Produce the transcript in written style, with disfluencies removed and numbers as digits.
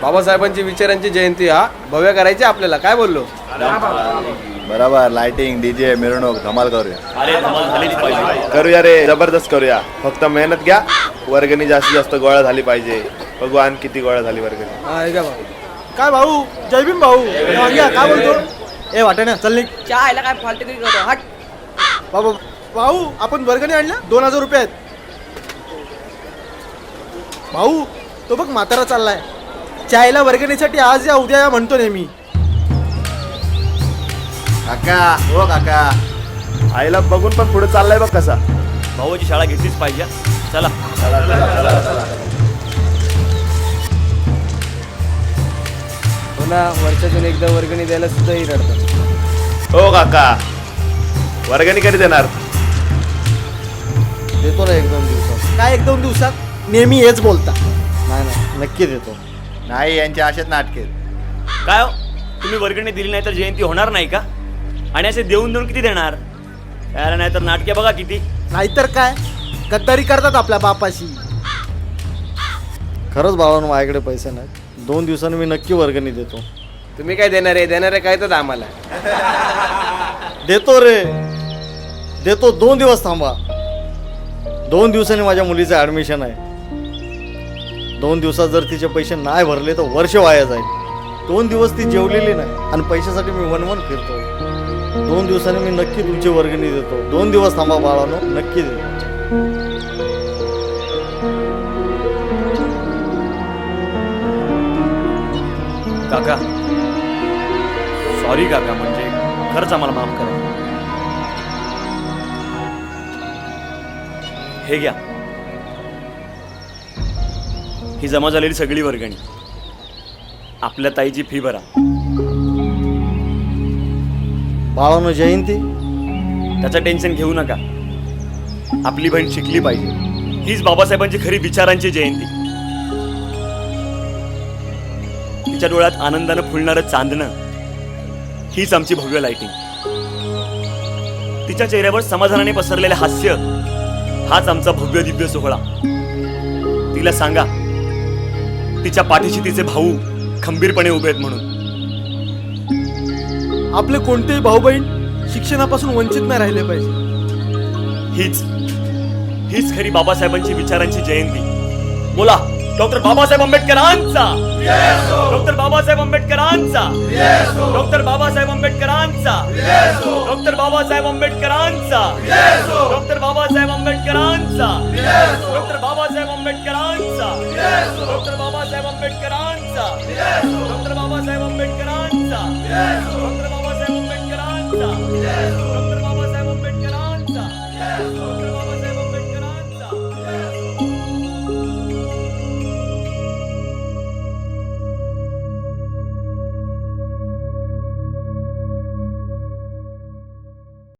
बाबासाहेबांची विचारांची जयंती हा भव्य करायची आपल्याला, काय बोललो? बरोबर. लाइटिंग, डीजे, मिरवणूक धमाल करूया रे, जबरदस्त करूया. फक्त मेहनत घ्या, वर्गणी जास्तीत जास्त गोळा झाली पाहिजे. भगवान किती गोळा झाली वर्गणी. काय भाऊ, जय भीम भाऊ. काय बोलतो? ए वाटे ना, चल निघ. चहा काय फालतू करतो, हट. बाबा भाऊ, आपण वर्गणी आणल्या 2000 रुपये आहेत. भाऊ तो बघ म्हातारा चाललाय. चायला वर्गणीसाठी आज या उद्या या म्हणतो नेहमी. काका, हो काका, आईला बघून पण पुढे चाललाय बघ कसा. भाऊची शाळा घेतलीच पाहिजे. चला हो ना, वर्षातून एकदा वर्गणी द्यायला सुद्धा ही रडतात. हो काका, वर्गणी कधी देणार? देतो ना 1-2 दिवसात. काय 1-2 दिवसात? नेहमी हेच बोलता. नाही नक्की देतो. नाही, यांच्या अशात नाटके. काय हो, तुम्ही वर्गणी दिली नाही तर जयंती होणार नाही का? आणि असे देऊन देऊन किती देणार? त्याला नाही तर नाटके बघा किती. नाहीतर काय, गद्दारी करतात आपल्या बापाशी. खरंच भावानं माझ्याकडे पैसे नाहीत. 2 दिवसांनी मी नक्की वर्गणी देतो. तुम्ही काय देणार आहे काय तर आम्हाला. देतो रे, देतो. 2 दिवस थांबा. 2 दिवसांनी माझ्या मुलीचं ॲडमिशन आहे. 2 दिवसात जर तिचे पैसे नाही भरले तर वर्ष वाया जाईल. 2 दिवस ती जेवलेली नाही आणि पैशासाठी मी वनवन फिरतो. 2 दिवसांनी मी नक्की तुमची वर्गणी देतो. 2 दिवस थांबा बाळानो, नक्की देतो. काका सॉरी काका, म्हणजे खरंच आम्हाला माफ करा. हे घ्या, ही जमा झालेली सगळी वर्गणी. आपल्या ताईची फी भरा. बाळानो, जयंती त्याचं टेन्शन घेऊ नका. आपली बहीण शिकली पाहिजे. हीच बाबासाहेबांची खरी विचारांची जयंती. तिच्या डोळ्यात आनंदानं फुलणारं चांदणं हीच आमची भव्य लाइटिंग. तिच्या चेहऱ्यावर समाधानाने पसरलेले हास्य हाच आमचा भव्य दिव्य सोहळा. तिला सांगा तिच्या पाठीशी तिचे भाऊ खंबीरपणे उभे आहेत म्हणून. आपले कोणतेही भाऊ बहीण शिक्षणापासून वंचित नाही राहिले पाहिजे. हीच खरी बाबासाहेबांची विचारांची जयंती. बोला, डॉक्टर बाबासाहेब आंबेडकरांचा, डॉक्टर बाबासाहेब आंबेडकरांचा, डॉक्टर बाबासाहेब आंबेडकरांचा, डॉक्टर बाबासाहेब आंबेडकरांचा, डॉक्टर बाबासाहेब आंबेडकरांचा, डॉक्टर बाबासाहेब आंबेडकरांचा, डॉक्टर बाबासाहेब आंबेडकरांचा, डॉक्टर बाबासाहेब आंबेडकरांचा, डॉक्टर बाबासाहेब आंबेडकरांचा.